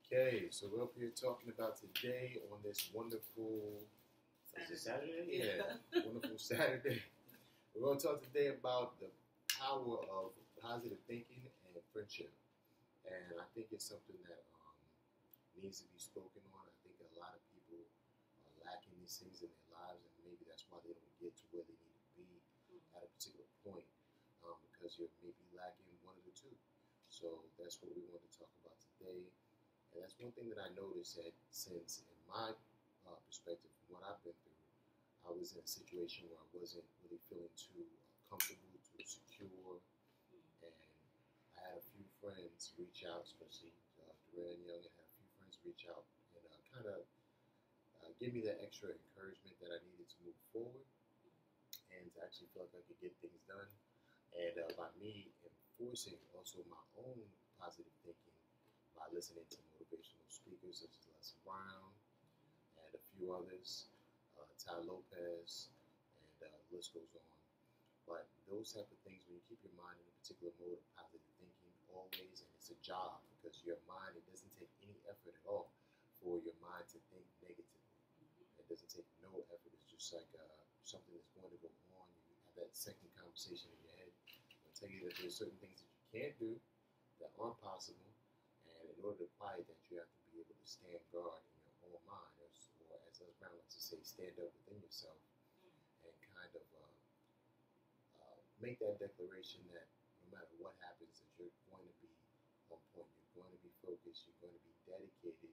Okay, so we're up here talking about today on this wonderful, is it Saturday? Yeah, wonderful Saturday. We're going to talk today about the power of positive thinking and friendship. And I think it's something that needs to be spoken on. I think a lot of people are lacking these things in their lives, and maybe that's why they don't get to where they need to be at a particular point, because you're maybe lacking one of the two. So that's what we want to talk about today. And that's one thing that I noticed that since, in my perspective, from what I've been through, I was in a situation where I wasn't really feeling too comfortable, too secure, and I had a few friends reach out, especially Deran Young. I had a few friends reach out and kind of give me that extra encouragement that I needed to move forward and to actually feel like I could get things done. And by me enforcing also my own positive thinking by listening to motivational speakers such as Les Brown and a few others, Ty Lopez, and the list goes on. But those type of things, when you keep your mind in a particular mode of positive thinking always, and it's a job because your mind, it doesn't take any effort at all for your mind to think negatively. It doesn't take no effort. It's just like something that's going to go on. You have that second conversation in your head. It'll tell you that there's certain things that you can't do that aren't possible. And in order to quiet that, you have to be able to stand guard in your own mind, or as Les Brown likes to say, stand up within yourself and kind of make that declaration that no matter what happens, that you're going to be on point, you're going to be focused, you're going to be dedicated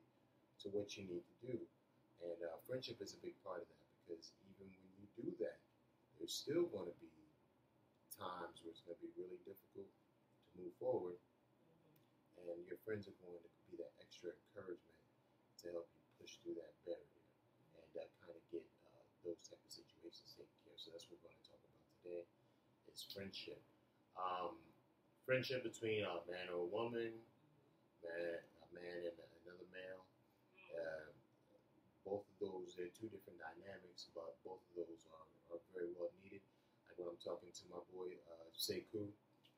to what you need to do. And friendship is a big part of that, because even when you do that, there's still going to be times where it's going to be really difficult to move forward, and your friends are going to be that extra encouragement to help you push through that barrier and kind of get those type of situations taken care of. So that's what we're going to talk about today, is friendship. Friendship between a man or a woman, a man and another male. Both of those, they're two different dynamics, but both of those are very well needed. Like when I'm talking to my boy Sekou,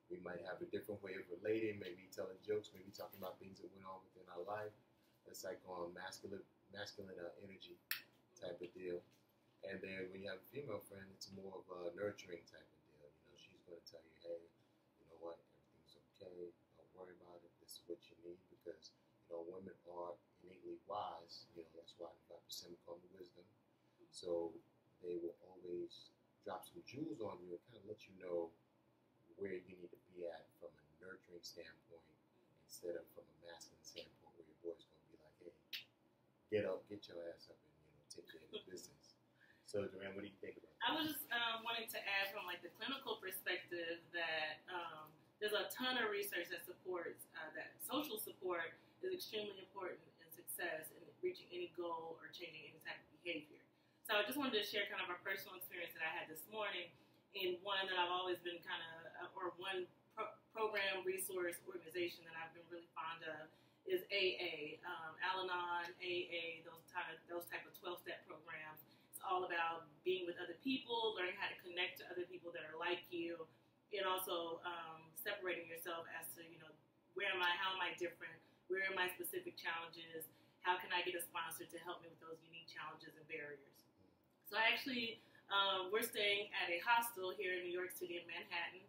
we might have a different way of relating, maybe telling jokes, maybe talking about things that went on within our life. That's like on masculine energy type of deal. And then when you have a female friend, it's more of a nurturing type of deal. You know, she's going to tell you, hey, you know what, everything's okay. Don't worry about it. This is what you need, because, you know, women are innately wise. You know, that's why 95% call me wisdom. So they will always drop some jewels on you and kind of let you know where you need to be at from a nurturing standpoint, instead of from a masculine standpoint where your boy's going to be like, hey, get up, get your ass up, and, you know, take care of the business. So, Deran, what do you think about that? I was just wanting to add from like the clinical perspective that there's a ton of research that supports that social support is extremely important in success in reaching any goal or changing any type of behavior. So I just wanted to share kind of a personal experience that I had this morning, in one that I've always been kind of, or one program, resource, organization that I've been really fond of is AA, Al-Anon, AA, those type of 12-step programs. It's all about being with other people, learning how to connect to other people that are like you, and also separating yourself as to, you know, where am I, how am I different, where are my specific challenges, how can I get a sponsor to help me with those unique challenges and barriers. So I actually, we're staying at a hostel here in New York City in Manhattan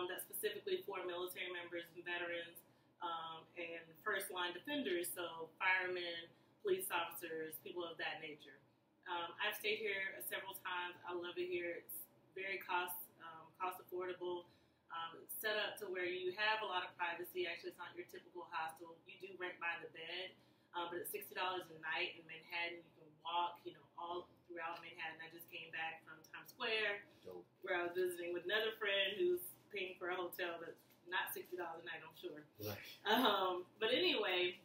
that's specifically for military members and veterans and first-line defenders, so firemen, police officers, people of that nature. I've stayed here several times. I love it here. It's very cost affordable. It's set up to where you have a lot of privacy. Actually, it's not your typical hostel. You do rent by the bed, but it's $60 a night in Manhattan. You can walk, you know, all throughout Manhattan. I just came back from Times Square, where I was visiting with another friend who's paying for a hotel that's not $60 a night, I'm sure. Right. But anyway,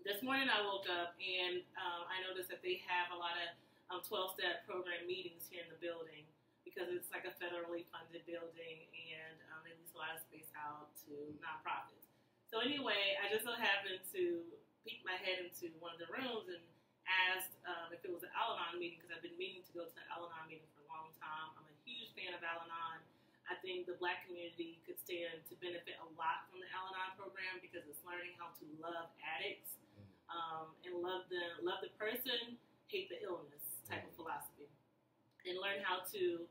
this morning I woke up and I noticed that they have a lot of 12-step program meetings here in the building, because it's like a federally funded building, and they lease a lot of space out to nonprofits. So anyway, I just so happened to peek my head into one of the rooms and asked if it was an Al-Anon meeting, because I've been meaning to go to an Al-Anon meeting for a long time. I'm a huge fan of Al-Anon. I think the Black community could stand to benefit a lot from the Al-Anon program, because it's learning how to love addicts. and love the person, hate the illness type of philosophy, and learn how to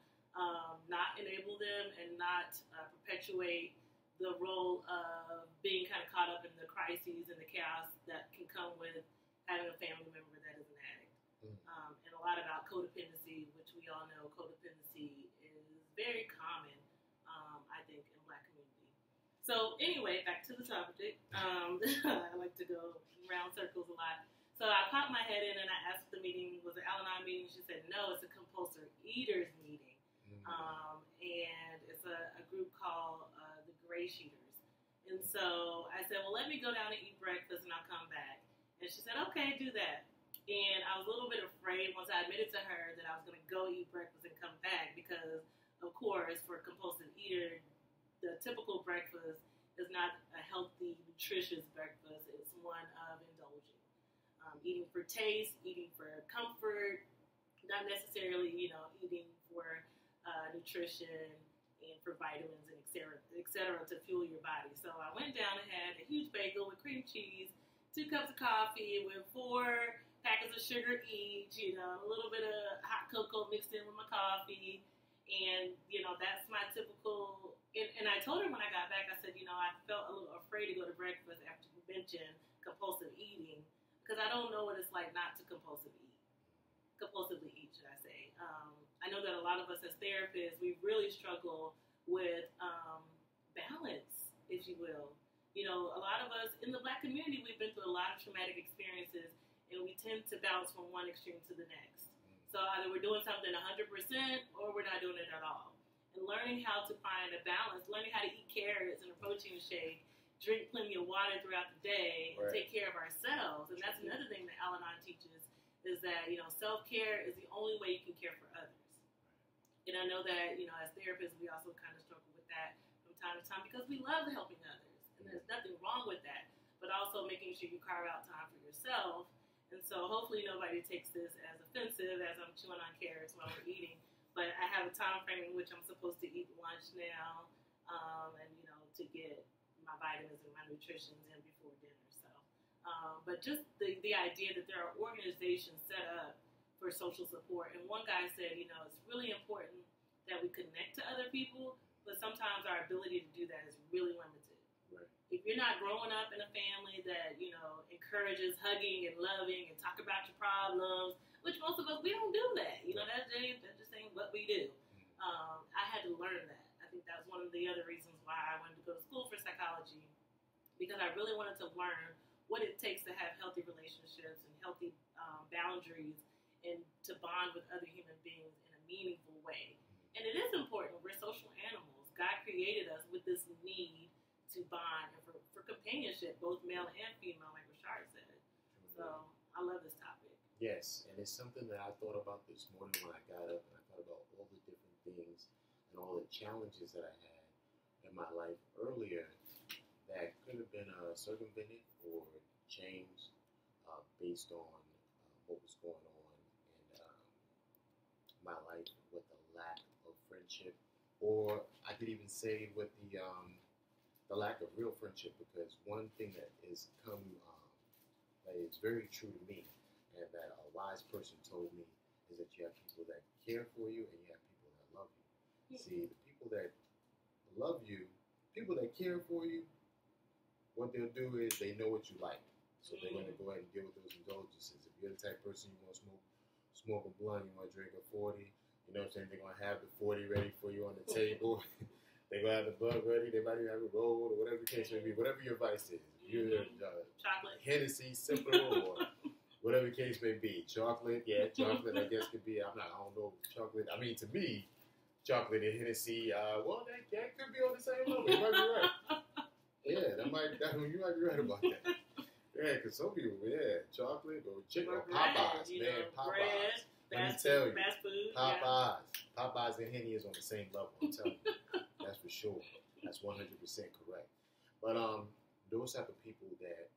not enable them and not perpetuate the role of being kind of caught up in the crises and the chaos that can come with having a family member that is an addict. And a lot about codependency, which we all know codependency is very common, I think, in Black community. So anyway, back to the topic. I like to go around circles a lot. So I popped my head in and I asked if the meeting was an Al-Anon meeting. She said, no, it's a compulsive eaters meeting. And it's a group called the Gray Sheeters. And so I said, well, let me go down and eat breakfast and I'll come back. And she said, okay, do that. And I was a little bit afraid once I admitted to her that I was going to go eat breakfast and come back because, of course, for a compulsive eater, the typical breakfast is not a healthy, nutritious breakfast. It's one of indulging. Eating for taste, eating for comfort, not necessarily, eating for nutrition and for vitamins and et cetera to fuel your body. So I went down and had a huge bagel with cream cheese, 2 cups of coffee with 4 packets of sugar each, a little bit of hot cocoa mixed in with my coffee. And, that's my typical, and I told her when I got back, I said, I felt a little afraid to go to breakfast after you mentioned compulsive eating, because I don't know what it's like not to compulsively eat, should I say. I know that a lot of us as therapists, we really struggle with balance, if you will. A lot of us in the Black community, we've been through a lot of traumatic experiences, and we tend to bounce from one extreme to the next. So either we're doing something 100% or we're not doing it at all. And learning how to find a balance, learning how to eat carrots and a protein shake, drink plenty of water throughout the day, and take care of ourselves. And that's another thing that Al-Anon teaches, is that, self-care is the only way you can care for others. And I know that, as therapists, we also kind of struggle with that from time to time because we love helping others. And there's nothing wrong with that. But also making sure you carve out time for yourself. And so hopefully nobody takes this as offensive as I'm chewing on carrots while we're eating. But I have a time frame in which I'm supposed to eat lunch now, and, to get my vitamins and my nutritions in before dinner. So, but just the idea that there are organizations set up for social support. And one guy said, it's really important that we connect to other people, but sometimes our ability to do that is really limited. Right. If you're not growing up in a family that, encourages hugging and loving and talk about your problems, which most of us, we don't do that. That just ain't what we do. I had to learn that. I think that was one of the other reasons why I wanted to go to school for psychology, because I really wanted to learn what it takes to have healthy relationships and healthy boundaries and to bond with other human beings in a meaningful way. And it is important. We're social animals. God created us with this need to bond and for companionship, both male and female, like Rishard said. So I love this topic. Yes, and it's something that I thought about this morning when I got up, and I thought about all the different things and all the challenges that I had in my life earlier that could have been circumvented or changed based on what was going on in my life with the lack of friendship, or I could even say with the lack of real friendship, because one thing that is that is very true to me and that a wise person told me is that you have people that care for you and you have people that love you. Mm-hmm. See, the people that love you, people that care for you, what they'll do is they know what you like. So they're going to go ahead and deal with those indulgences. If you're the type of person you want to smoke a blunt, you want to drink a 40, you know what I'm saying? They're going to have the 40 ready for you on the table. They're going to have the blunt ready. They might even have it rolled or whatever the case may be. Whatever your vice is. If you're chocolate, Hennessy, simple, or whatever the case may be. Chocolate, I guess could be. I don't know chocolate. I mean, to me, chocolate and Hennessy, well, that could be on the same level. You might be right. Yeah, you might be right about that. Yeah, because some people, chocolate or chicken or Popeyes, Popeyes. Bread, let me tell you, fast food, Popeyes and Henny is on the same level. I'm telling you, that's for sure. That's 100% correct. But those type of people that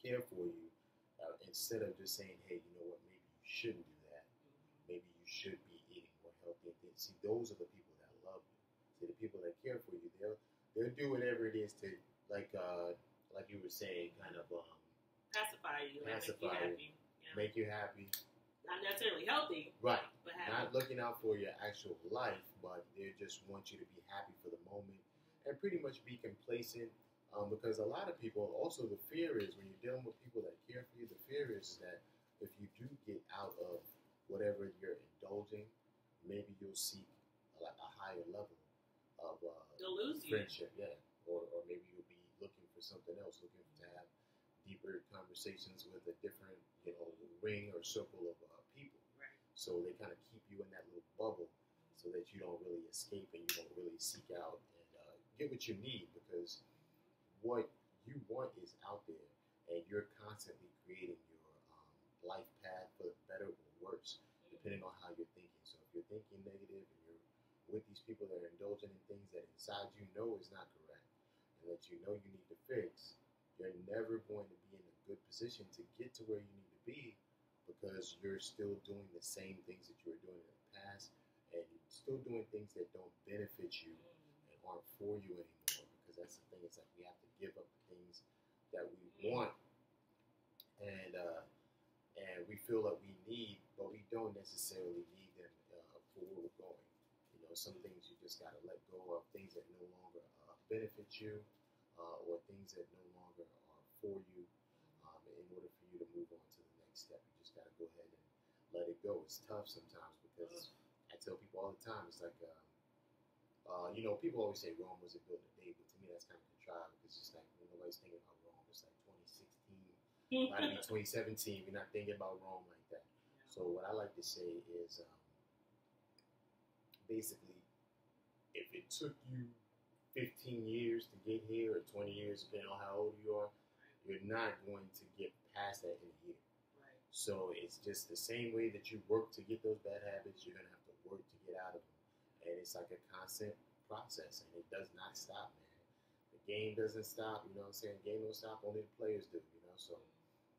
care for you, instead of just saying, hey, you know what, maybe you shouldn't do that. Maybe you should be eating more healthy. See, those are the people that love you. See, the people that care for you, they'll do whatever it is to, like you were saying, kind of pacify you, and Pacify make you happy. Make you happy. Not necessarily healthy, right? But happy. Not looking out for your actual life, but they just want you to be happy for the moment and pretty much be complacent. Because a lot of people, also the fear is when you're dealing with people that care for you, the fear is that if you do get out of whatever you're indulging, maybe you'll seek like a higher level of they'll lose friendship, or maybe you'll be looking for something else, looking to have deeper conversations with a different, ring or circle of people. Right. So they kind of keep you in that little bubble so that you don't really escape and you don't really seek out and get what you need, because what you want is out there and you're constantly creating your life path for the better or worse, depending on how you're thinking. So if you're thinking negative and you're with these people that are indulging in things that inside you know is not correct and that you know you need to fix, you're never going to be in a good position to get to where you need to be, because you're still doing the same things that you were doing in the past and still doing things that don't benefit you and aren't for you anymore. Because that's the thing, it's like we have to give up the things that we want and we feel that we need, but we don't necessarily need them for where we're going. Some things you just got to let go of, things that no longer benefit you or things that no longer are for you in order for you to move on to the next step. You just got to go ahead and let it go. It's tough sometimes because I tell people all the time, it's like, people always say Rome wasn't built in a day, but to me that's kind of contrived, because it's like when nobody's thinking about Rome, it's like 2016, might be 2017, we're not thinking about Rome like that. So what I like to say is basically, if it took you 15 years to get here or 20 years, depending on how old you are, you're not going to get past that in a year. Right. So it's just the same way that you work to get those bad habits, you're going to have to work to get out of them. And it's like a constant process, and it does not stop, man. The game doesn't stop, you know what I'm saying? The game don't stop, only the players do, So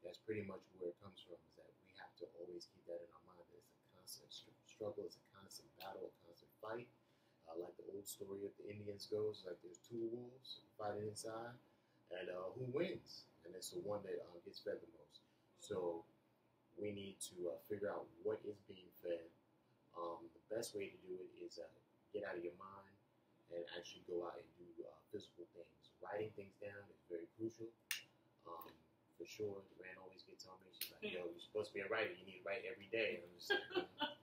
that's pretty much where it comes from, is that we have to always keep that in our mind, that it's a constant struggle, it's a constant battle, a constant fight. Like the old story of the Indians goes, like there's two wolves fighting inside, and who wins? And it's the one that gets fed the most. So we need to figure out what is being fed. The best way to do it is get out of your mind and actually go out and do physical things. Writing things down is very crucial. For sure, Deran always gets on me. She's like, "Yo, you're supposed to be a writer. You need to write every day." And I'm just like,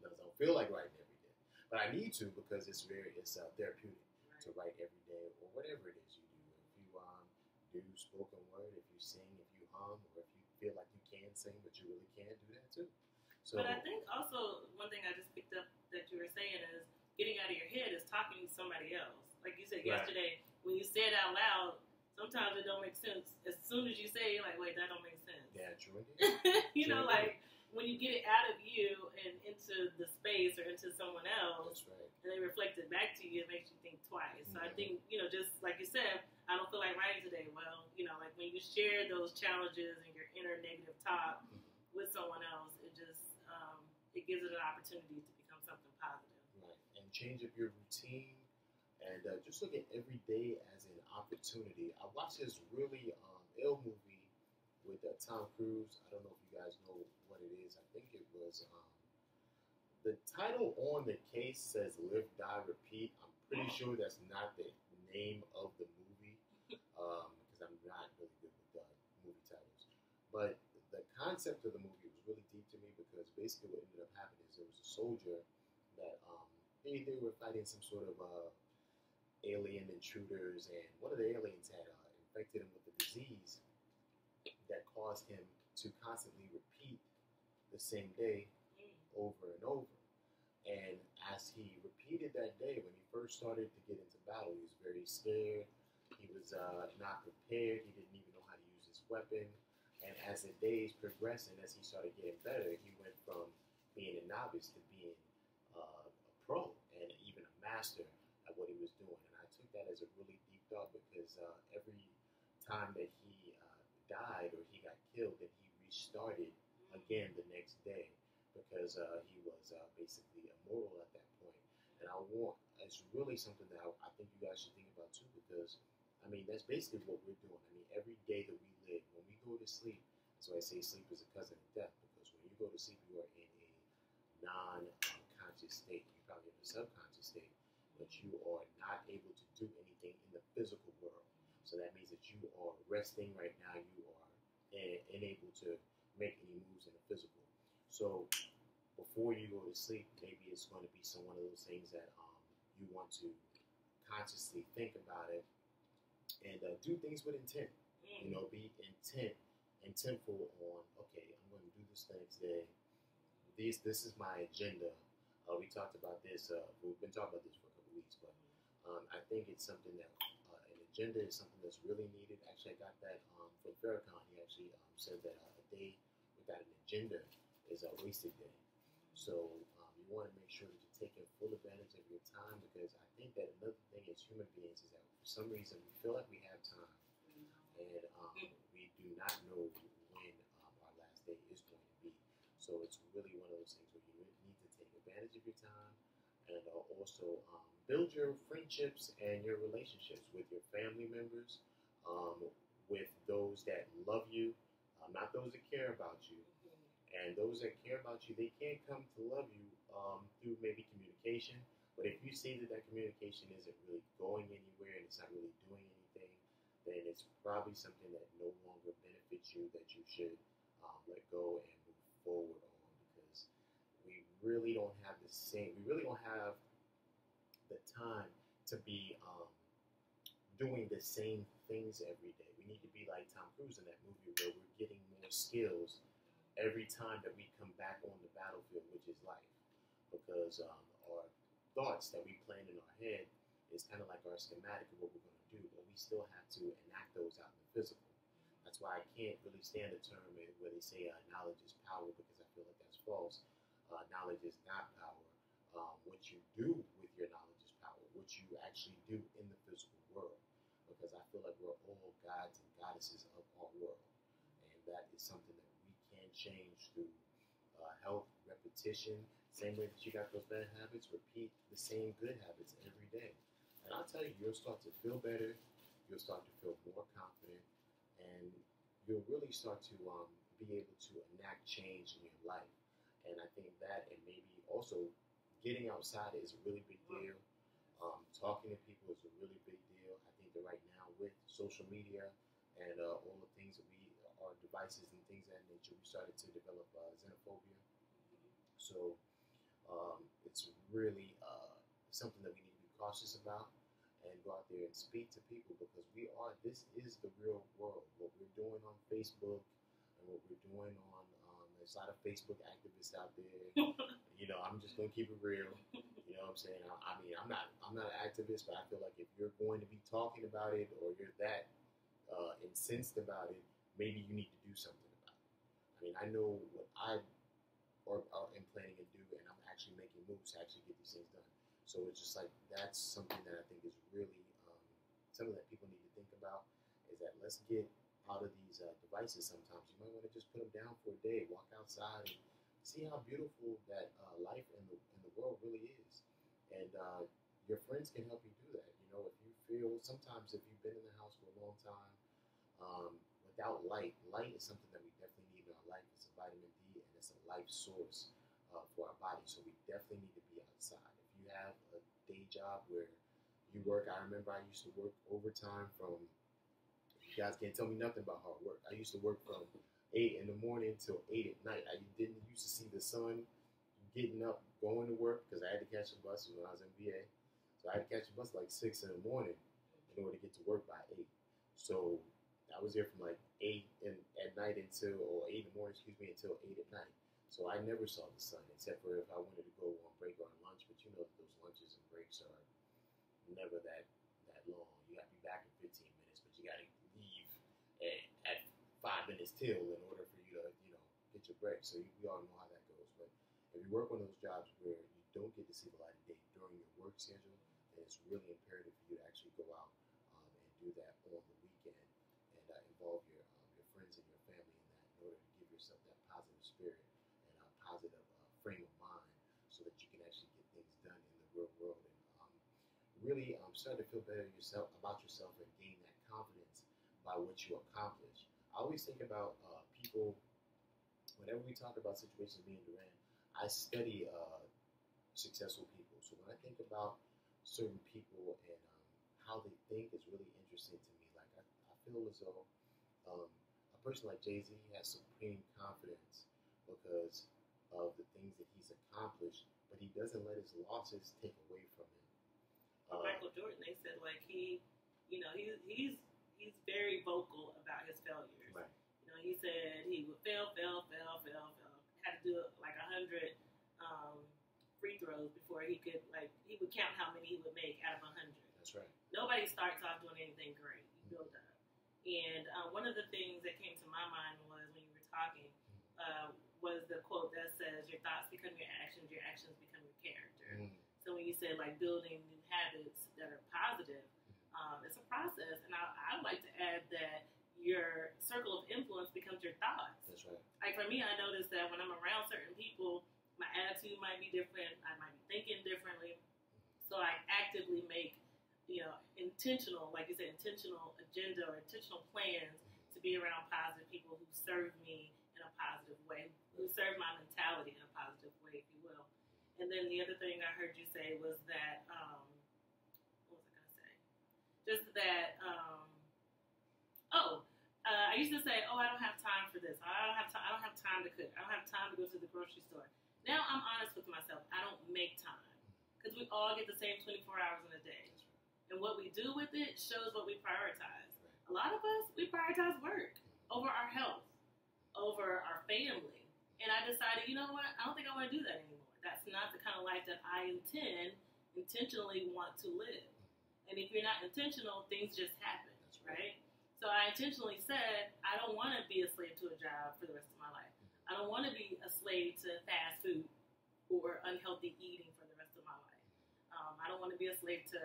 I don't feel like writing every day. But I need to, because it's therapeutic to write every day, or whatever it is you do. If you do spoken word, if you sing, if you hum, or if you feel like you can sing but you really can't, do that too. So, but I think also one thing I just picked up that you were saying is getting out of your head is talking to somebody else. Like you said yesterday, when you say it out loud, sometimes it don't make sense. As soon as you say it, you're like, wait, that don't make sense. Yeah, true. Like when you get it out of you and into the space or into someone else, that's right, and they reflect it back to you, it makes you think twice. So I think, just like you said, I don't feel like writing today. Well, like when you share those challenges and your inner negative talk with someone else, it just it gives it an opportunity to become something positive. Right, and change up your routine, and just look at every day as an opportunity. I watched this really ill movie with Tom Cruise. I don't know if you guys know what it is. I think it was the title on the case says "Live, Die, Repeat." I'm pretty sure that's not the name of the movie, because I'm not really good with movie titles. But the concept of the movie was really deep to me, because basically what ended up happening is there was a soldier that they were fighting some sort of alien intruders, and one of the aliens had infected him with a disease that caused him to constantly repeat the same day over and over. And as he repeated that day, when he first started to get into battle, he was very scared. He was not prepared. He didn't even know how to use his weapon. And as the days progressed and as he started getting better, he went from being a novice to being a pro and even a master at what he was doing. And I took that as a really deep thought, because every time that he died or he got killed, then he restarted again the next day, because he was basically immortal at that point. And it's really something that I think you guys should think about too, because that's basically what we're doing. Every day that we live, when we go to to sleep, that's why I say sleep is a cousin of death, because when you go to sleep, you are in a non-conscious state. You're probably in a subconscious state, but you are not able to do anything in the physical world. So that means that you are resting right now. You are unable to make any moves in the physical. So before you go to sleep, maybe it's going to be one of those things that you want to consciously think about it and do things with intent. You know, be intentful on, okay, I'm going to do this the next day. This is my agenda. We talked about this. We've been talking about this for a couple weeks, but I think it's something that an agenda is something that's really needed. Actually, I got that from Farrakhan. He actually said that a day without an agenda is a wasted day. So you want to make sure that you're taking full advantage of your time, because I think that another thing as human beings is that for some reason we feel like we have time, and we do not know when our last day is going to be. So it's really one of those things where you need to take advantage of your time, and also build your friendships and your relationships with your family members, with those that love you, not those that care about you. And those that care about you, they can't come to love you through maybe communication. But if you see that communication isn't really going anywhere and it's not really doing anything, then it's probably something that no longer benefits you, that you should let go and move forward on, because we really don't have the time to be doing the same things every day. We need to be like Tom Cruise in that movie, where we're getting more skills every time that we come back on the battlefield, which is life. Because our thoughts that we plan in our head is kind of like our schematic of what we're going to do, but we still have to enact those out in the physical. That's why I can't really stand the term where they say knowledge is power, because I feel like that's false. Knowledge is not power. What you do with your knowledge is power. What you actually do in the physical world. Because I feel like we're all gods and goddesses of our world. And that is something that we can change through health, repetition. Same way that you got those bad habits, repeat the same good habits every day. And I'll tell you, you'll start to feel better. You'll start to feel more confident. And you'll really start to be able to enact change in your life. And I think that, and maybe also getting outside is a really big deal. Talking to people is a really big deal. I think that right now with social media and all the things that our devices and things of that nature, we started to develop xenophobia. So it's really something that we need to be cautious about and go out there and speak to people, because this is the real world. What we're doing on Facebook and what we're doing on, there's a lot of Facebook activists out there. You know, I'm just going to keep it real. You know what I'm saying? I mean, I'm not an activist, but I feel like if you're going to be talking about it, or you're that incensed about it, maybe you need to do something about it. I mean, I know what I am planning to do, and I'm actually making moves to actually get these things done. So it's just like, that's something that I think is really something that people need to think about, is that let's get out of these devices sometimes. You might want to just put them down for a day, walk outside, and see how beautiful that life in the world really is. And your friends can help you do that. You know, if you feel, sometimes if you've been in the house for a long time, without light is something that we definitely need in our life. It's a vitamin D, and it's a life source for our body. So we definitely need to be outside. If you have a day job where you work, I remember I used to work overtime from, you guys can't tell me nothing about hard work. I used to work from 8 in the morning till 8 at night. I didn't used to see the sun getting up, going to work, because I had to catch the bus when I was in VA. So I had to catch the bus like 6 in the morning in order to get to work by 8. So I was there from like 8 at night until, or 8 in the morning, until 8 at night. So I never saw the sun, except for if I wanted to go on break or on lunch. But you know that those lunches and breaks are never that long. You got to be back in 15 minutes, but you got to leave at 5 minutes till in order for you to, get your break. So we all know how that goes. But if you work one of those jobs where you don't get to see the light of day during your work schedule, then it's really imperative for you to actually go out and do that on the weekend, and involve your friends and your family in that, in order to give yourself that positive spirit and a positive frame of mind, so that you can actually get things done in the real world, and really start to feel better about yourself and gain that confidence by what you accomplish. I always think about people. Whenever we talk about situations being Duran, I study successful people. So when I think about certain people and how they think is really interesting to me. Like I feel as though a person like Jay-Z has supreme confidence because of the things that he's accomplished, but he doesn't let his losses take away from him. Michael Jordan, they said like he's very vocal about his failures. Right. He said he would fail. Had to do like 100 free throws before he would count how many he would make out of 100. That's right. Nobody starts off doing anything great. You build up. And one of the things that came to my mind was when you were talking was the quote that says, "Your thoughts become your actions become your character." So when you said like building new habits that are positive, it's a process. And I'd like to add that your circle of influence becomes your thoughts. That's right. Like for me, I notice that when I'm around certain people, my attitude might be different. I might be thinking differently. So I actively make, intentional, like you said, intentional agenda or intentional plans to be around positive people who serve me in a positive way, who serve my mentality in a positive way, if you will. And then the other thing I heard you say was that, what was I going to say? Just that, I used to say, I don't have time for this. I don't have time to cook. I don't have time to go to the grocery store. Now I'm honest with myself. I don't make time because we all get the same 24 hours in a day. And what we do with it shows what we prioritize. A lot of us, we prioritize work over our health, over our family. And I decided, you know what? I don't think I want to do that anymore. That's not the kind of life that I intentionally want to live. And if you're not intentional, things just happen, right? So I intentionally said, I don't want to be a slave to a job for the rest of my life. I don't want to be a slave to fast food or unhealthy eating for the rest of my life. I don't want to be a slave to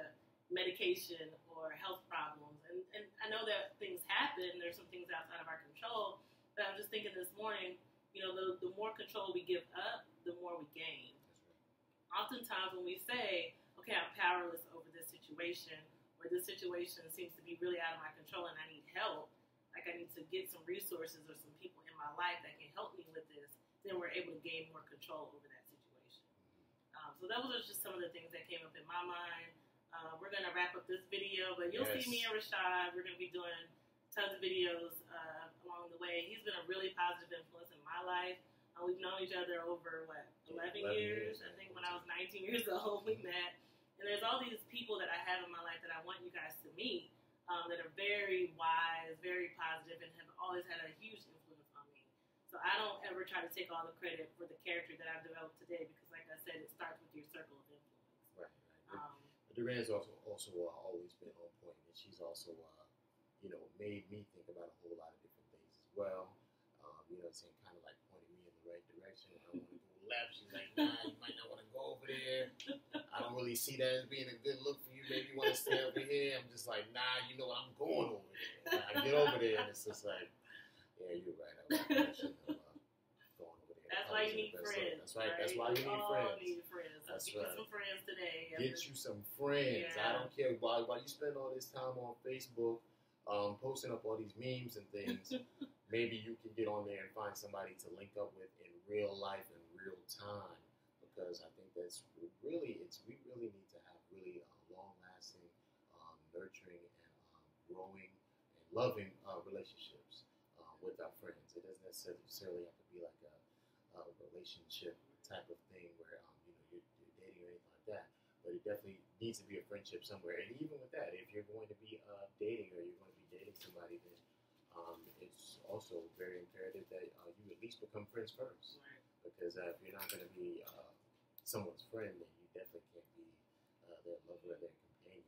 medication or health problems. And I know that things happen. There's some things outside of our control. But I was just thinking this morning, the more control we give up, the more we gain. Oftentimes when we say, okay, I'm powerless over this situation, or this situation seems to be really out of my control and I need help, like I need to get some resources or some people in my life that can help me with this, then we're able to gain more control over that situation. So those are just some of the things that came up in my mind. We're going to wrap up this video, but you'll see me and Rishard. We're going to be doing tons of videos along the way. He's been a really positive influence in my life. We've known each other over, 11 years? I think when I was 19 years old, we met. And there's all these people that I have in my life that I want you guys to meet that are very wise, very positive, and have always had a huge influence on me. So I don't ever try to take all the credit for the character that I've developed today because, like I said, it starts with your circle of influence. Right. Duran's also always been on point, and she's also, made me think about a whole lot of different things as well. Saying kind of like pointing me in the right direction. I don't want to go left. She's like, nah, you might not want to go over there. I don't really see that as being a good look for you. Maybe you want to stay over here. I'm just like, nah, I'm going over there. And I get over there, and it's just like, yeah, you're right. I shouldn't have gone over there. That's why you need friends. That's right. That's why you need friends. Need friends. So that's get right. you some friends today. Get you some friends. Yeah. I don't care while you spend all this time on Facebook, posting up all these memes and things. Maybe you can get on there and find somebody to link up with in real life and real time, because I think we really need to have really long-lasting, nurturing, and growing and loving relationships with our friends. It doesn't necessarily have to be like a relationship type of thing where you're dating or anything like that, but it definitely needs to be a friendship somewhere. And even with that, if you're going to be dating or you're going to be dating somebody, then it's also very imperative that you at least become friends first. Right. Because if you're not going to be someone's friend, then you definitely can't be their lover or their companion,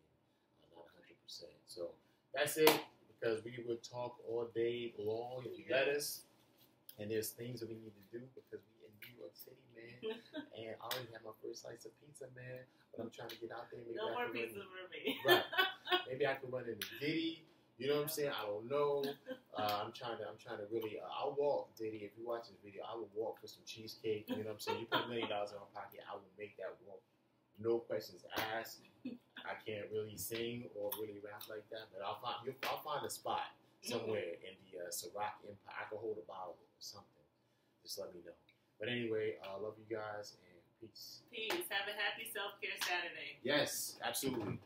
not 100%. So that's it, because we would talk all day long if you let us. And there's things that we need to do because we in New York City, man. And I already have my first slice of pizza, man. But I'm trying to get out there. Maybe no more pizza for me. Right. Maybe I could run into Diddy. You know what I'm saying? I don't know. I'm trying to really. I'll walk, Diddy. If you watch this video, I will walk for some cheesecake. You know what I'm saying? You put $1 million in my pocket, I will make that walk. No questions asked. I can't really sing or really rap like that, but I'll find a spot somewhere in the Ciroc Empire. I can hold a bottle or something. Just let me know. But anyway, I love you guys and peace. Peace. Have a happy self-care Saturday. Yes, absolutely.